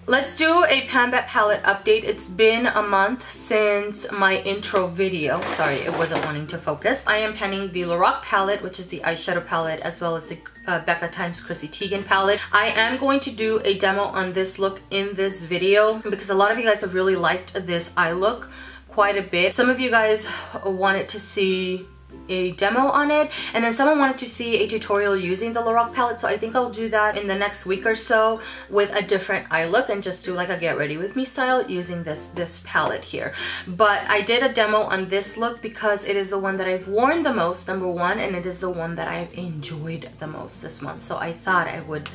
Let's do a Pan That palette update. It's been a month since my intro video. Sorry, it wasn't wanting to focus. I am panning the Lorac palette, which is the eyeshadow palette, as well as the Becca times Chrissy Teagan palette. I am going to do a demo on this look in this video because a lot of you guys have really liked this eye look quite a bit. Some of you guys wanted to see a demo on it, and then someone wanted to see a tutorial using the Lorac palette, so I think I'll do that in the next week or so with a different eye look and just do like a get ready with me style using this palette here. But I did a demo on this look because it is the one that I've worn the most, number one, and it is the one that I've enjoyed the most this month, so I thought I would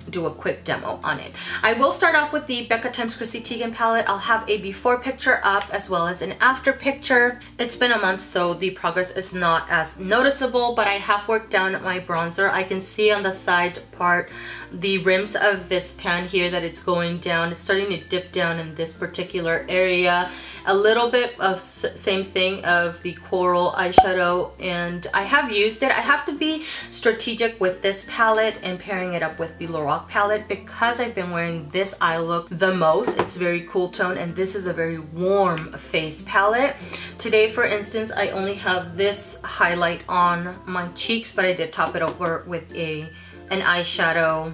do a quick demo on it. I will start off with the Becca times Chrissy Teagan palette. I'll have a before picture up as well as an after picture. It's been a month, so the progress is not as noticeable, but I have worked down my bronzer. I can see on the side part the rims of this pan here that it's going down. It's starting to dip down in this particular area. A little bit of same thing of the coral eyeshadow, and I have used it. I have to be strategic with this palette and pairing it up with the Lorac palette because I've been wearing this eye look the most. It's very cool tone, and this is a very warm face palette. Today, for instance, I only have this highlight on my cheeks, but I did top it over with an eyeshadow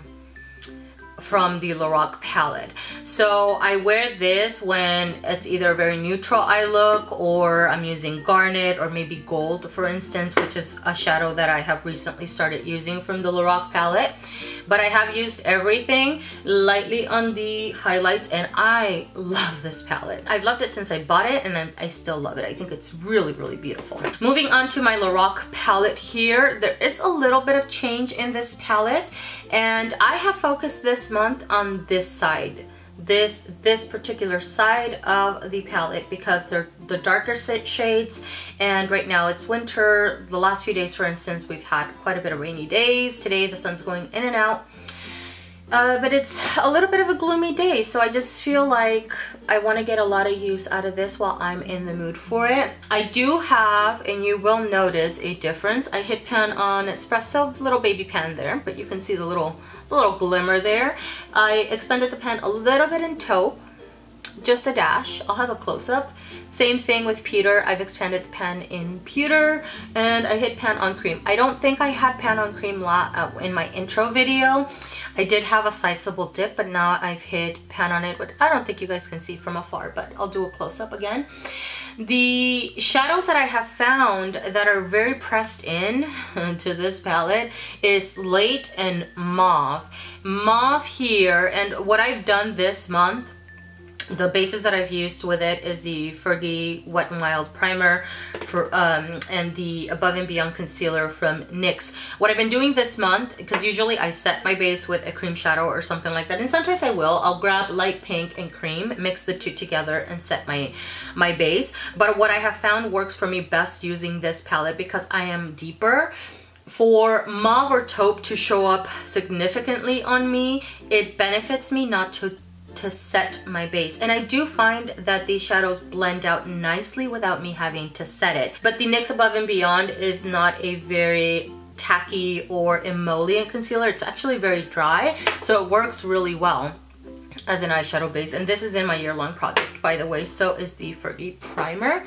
from the Lorac palette. So I wear this when it's either a very neutral eye look or I'm using garnet or maybe gold, for instance, which is a shadow that I have recently started using from the Lorac palette. But I have used everything lightly on the highlights, and I love this palette. I've loved it since I bought it, and I still love it. I think it's really, really beautiful. Moving on to my Lorac palette here, there is a little bit of change in this palette, and I have focused this month on this side. This particular side of the palette because they're the darker shades, and right now it's winter. The last few days, for instance, we've had quite a bit of rainy days. Today the sun's going in and out, but it's a little bit of a gloomy day, so I just feel like I want to get a lot of use out of this while I'm in the mood for it. I do have, and you will notice a difference, I hit pan on espresso, little baby pan there, but you can see the little glimmer there. I expanded the pan a little bit in taupe, just a dash. I'll have a close-up. Same thing with pewter. I've expanded the pan in pewter, and I hit pan on cream. I don't think I had pan on cream in my intro video. I did have a sizable dip, but now I've hit pan on it, which I don't think you guys can see from afar, but I'll do a close-up again. The shadows that I have found that are very pressed in to this palette is slate and mauve. Mauve here, and what I've done this month, the bases that I've used with it is the Fergie Wet n Wild primer and the Above and Beyond concealer from NYX. What I've been doing this month, because usually I set my base with a cream shadow or something like that, and sometimes I will. I'll grab light pink and cream, mix the two together and set my base. But what I have found works for me best using this palette because I am deeper. For mauve or taupe to show up significantly on me, it benefits me not to set my base, and I do find that these shadows blend out nicely without me having to set it. But the NYX Above and Beyond is not a very tacky or emollient concealer. It's actually very dry, so it works really well as an eyeshadow base. And this is in my year-long project, by the way. So is the Fergie primer.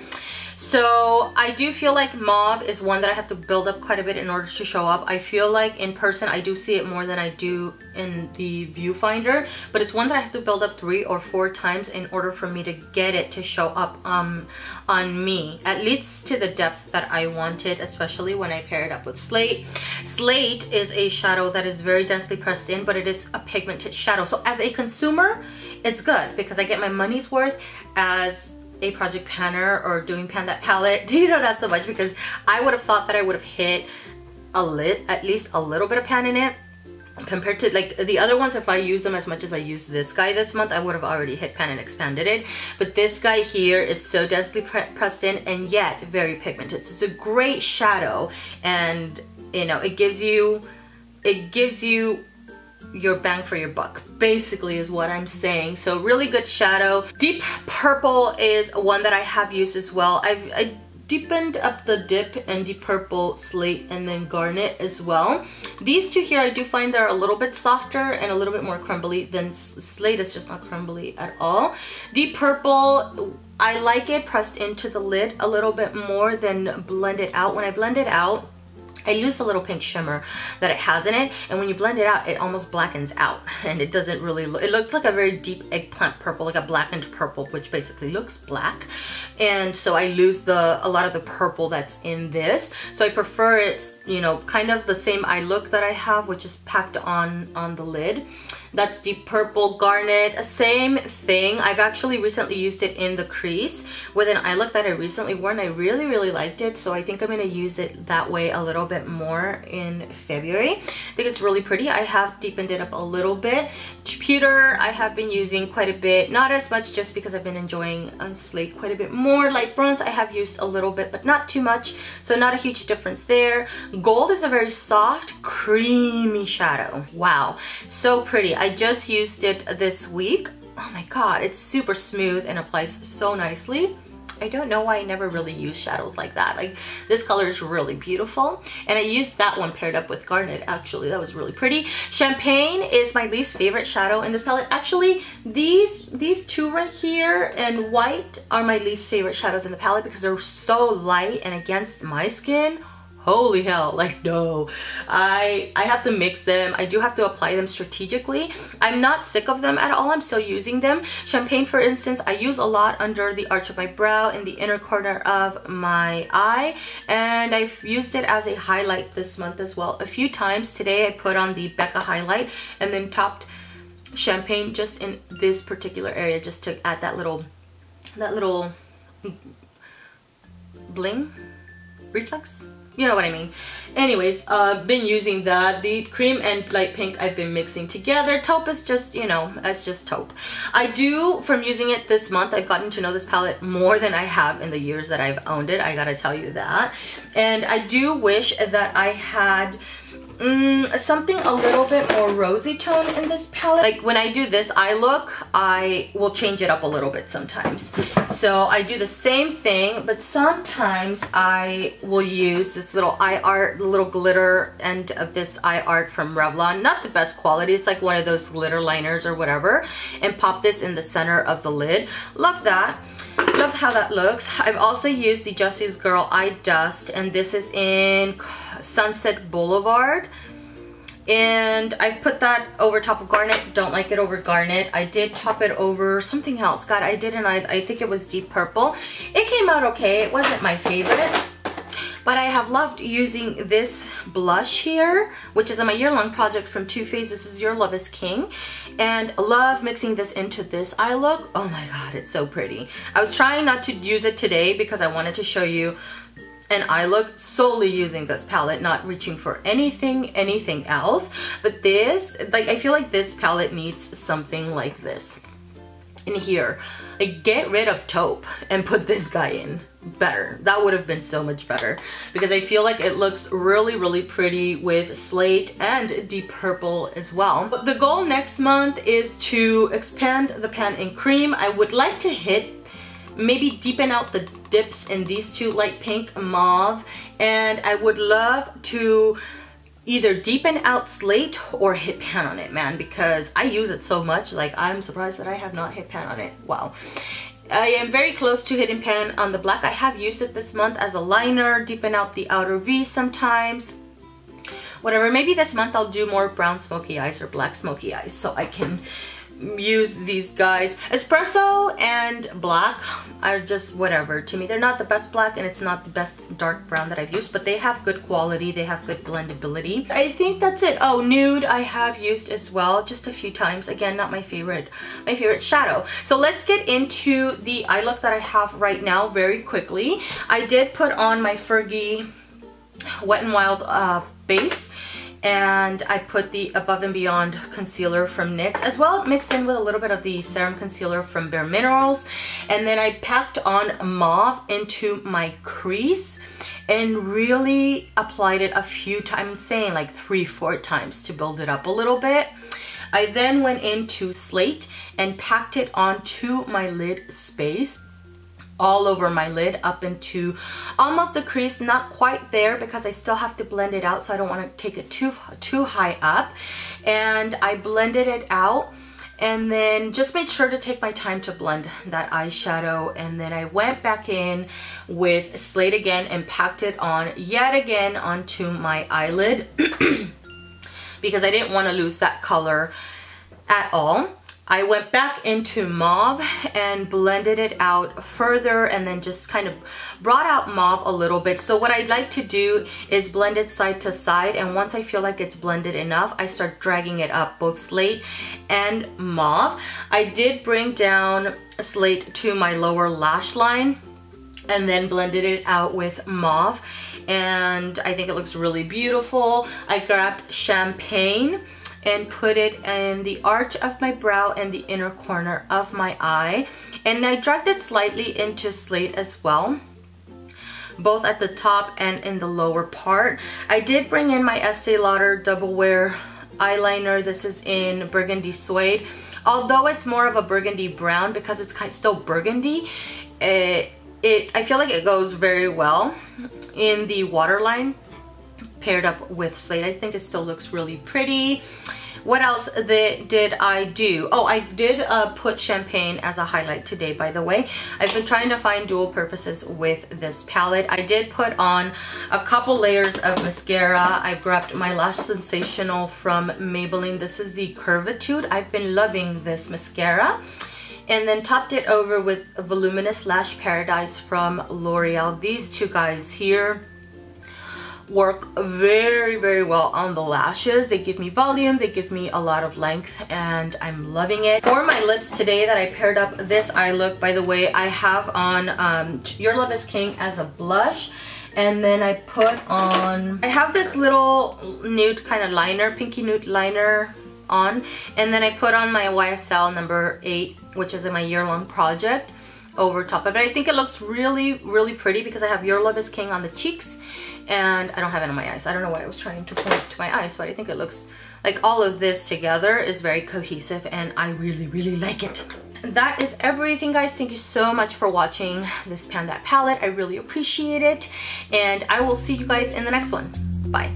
So I do feel like mauve is one that I have to build up quite a bit in order to show up. I feel like in person I do see it more than I do in the viewfinder, but it's one that I have to build up 3 or 4 times in order for me to get it to show up on me, at least to the depth that I wanted, especially when I pair it up with slate. Slate is a shadow that is very densely pressed in, but it is a pigmented shadow. So as a consumer, it's good because I get my money's worth. As a project panner or doing Pan That palette, you know, not so much, because I would have thought that I would have hit at least a little bit of pan in it compared to like the other ones. If I use them as much as I use this guy this month, I would have already hit pan and expanded it. But this guy here is so densely pressed in and yet very pigmented. So it's a great shadow, and you know, it gives you your bang for your buck, basically, is what I'm saying. So really good shadow. Deep purple is one that I have used as well. I deepened up the dip and Deep Purple, Slate, and then Garnet as well. These two here, I do find they're a little bit softer and a little bit more crumbly than Slate. Is just not crumbly at all. Deep Purple, I like it pressed into the lid a little bit more than blended out. When I blend it out, I lose the little pink shimmer that it has in it, and when you blend it out, it almost blackens out, and it doesn't really look, it looks like a very deep eggplant purple, like a blackened purple, which basically looks black. And so I lose a lot of the purple that's in this. So I prefer it's, you know, kind of the same eye look that I have, which is packed on the lid. That's Deep Purple. Garnet, same thing. I've actually recently used it in the crease with an eye look that I recently wore, and I really, really liked it. So I think I'm going to use it that way a little bit more in February. I think it's really pretty. I have deepened it up a little bit. Pewter, I have been using quite a bit. Not as much, just because I've been enjoying Slate quite a bit more. Light bronze, I have used a little bit, but not too much. So not a huge difference there. Gold is a very soft, creamy shadow. Wow, so pretty. I just used it this week. Oh my god, it's super smooth and applies so nicely. I don't know why I never really use shadows like that. Like, this color is really beautiful, and I used that one paired up with Garnet. Actually, that was really pretty. Champagne is my least favorite shadow in this palette. Actually, these two right here and white are my least favorite shadows in the palette because they're so light and against my skin. Holy hell, like no. I have to mix them. I do have to apply them strategically. I'm not sick of them at all. I'm still using them. Champagne, for instance, I use a lot under the arch of my brow, in the inner corner of my eye, and I've used it as a highlight this month as well a few times. Today I put on the Becca highlight and then topped Champagne just in this particular area, just to add that little bling, reflex. You know what I mean. Anyways, been using that. The cream and light pink I've been mixing together. Taupe is just, you know, it's just taupe. I do, from using it this month, I've gotten to know this palette more than I have in the years that I've owned it. I gotta tell you that. And I do wish that I had something a little bit more rosy tone in this palette. Like, when I do this eye look, I will change it up a little bit sometimes. So I do the same thing, but sometimes I will use this little eye art, the little glitter end of this eye art from Revlon. Not the best quality, it's like one of those glitter liners or whatever, and pop this in the center of the lid. Love that. Love how that looks. I've also used the Jesse's Girl Eye Dust, and this is in Sunset Boulevard, and I put that over top of Garnet. Don't like it over Garnet. I did top it over something else. God, I didn't. I think it was Deep Purple. It came out okay. It wasn't my favorite, but I have loved using this blush here, which is my year-long project from Too Faced. This is Your Love is King, and love mixing this into this eye look. Oh my god, it's so pretty. I was trying not to use it today because I wanted to show you an eye look solely using this palette, not reaching for anything else. But this, like, I feel like this palette needs something like this in here. Like, get rid of taupe and put this guy in. Better. That would have been so much better, because I feel like it looks really, really pretty with Slate and Deep Purple as well. But the goal next month is to expand the pan in cream. I would like to hit, maybe deepen out the dips in these two, light pink, mauve, and I would love to either deepen out Slate or hit pan on it, man, because I use it so much. Like, I'm surprised that I have not hit pan on it. Wow. I am very close to hitting pan on the black. I have used it this month as a liner, deepen out the outer V sometimes. Whatever, maybe this month I'll do more brown smoky eyes or black smoky eyes so I can use these guys. Espresso and black are just whatever to me. They're not the best black, and it's not the best dark brown that I've used, but they have good quality. They have good blendability. I think that's it. Oh, nude I have used as well, just a few times. Again, not my favorite shadow. So let's get into the eye look that I have right now very quickly. I did put on my Fergie Wet n Wild base, and I put the Above and Beyond concealer from NYX, as well mixed in with a little bit of the serum concealer from Bare Minerals, and then I packed on mauve into my crease and really applied it a few times, saying like 3-4 times to build it up a little bit. I then went into Slate and packed it onto my lid space. all over my lid up into almost the crease, not quite there because I still have to blend it out, so I don't want to take it too high up. And I blended it out and then just made sure to take my time to blend that eyeshadow. And then I went back in with Slate again and packed it on yet again onto my eyelid because I didn't want to lose that color at all. I went back into mauve and blended it out further and then just kind of brought out mauve a little bit. So what I'd like to do is blend it side to side, and once I feel like it's blended enough, I start dragging it up, both Slate and mauve. I did bring down Slate to my lower lash line and then blended it out with mauve, and I think it looks really beautiful. I grabbed champagne and put it in the arch of my brow and the inner corner of my eye. And I dragged it slightly into Slate as well, both at the top and in the lower part. I did bring in my Estee Lauder Double Wear eyeliner. This is in Burgundy Suede. Although it's more of a burgundy brown because it's still burgundy, I feel like it goes very well in the waterline paired up with Slate. I think it still looks really pretty. What else did I do? Oh, I did put champagne as a highlight today, by the way. I've been trying to find dual purposes with this palette. I did put on a couple layers of mascara. I grabbed my Lash Sensational from Maybelline. This is the Curvitude. I've been loving this mascara. And then topped it over with a Voluminous Lash Paradise from L'Oreal. These two guys here work very, very well on the lashes. They give me volume, they give me a lot of length, and I'm loving it. For my lips today that I paired up this eye look, by the way, I have on Your Love is King as a blush. And then I put on, I have this little nude kind of liner, pinky nude liner on. And then I put on my YSL number 8, which is in my year-long project, over top of it. I think it looks really, really pretty because I have Your Love is King on the cheeks and I don't have it on my eyes. I don't know what I was trying to point to my eyes, but I think it looks like all of this together is very cohesive and I really, really like it. That is everything, guys. Thank you so much for watching this Pan That palette. I really appreciate it, and I will see you guys in the next one. Bye.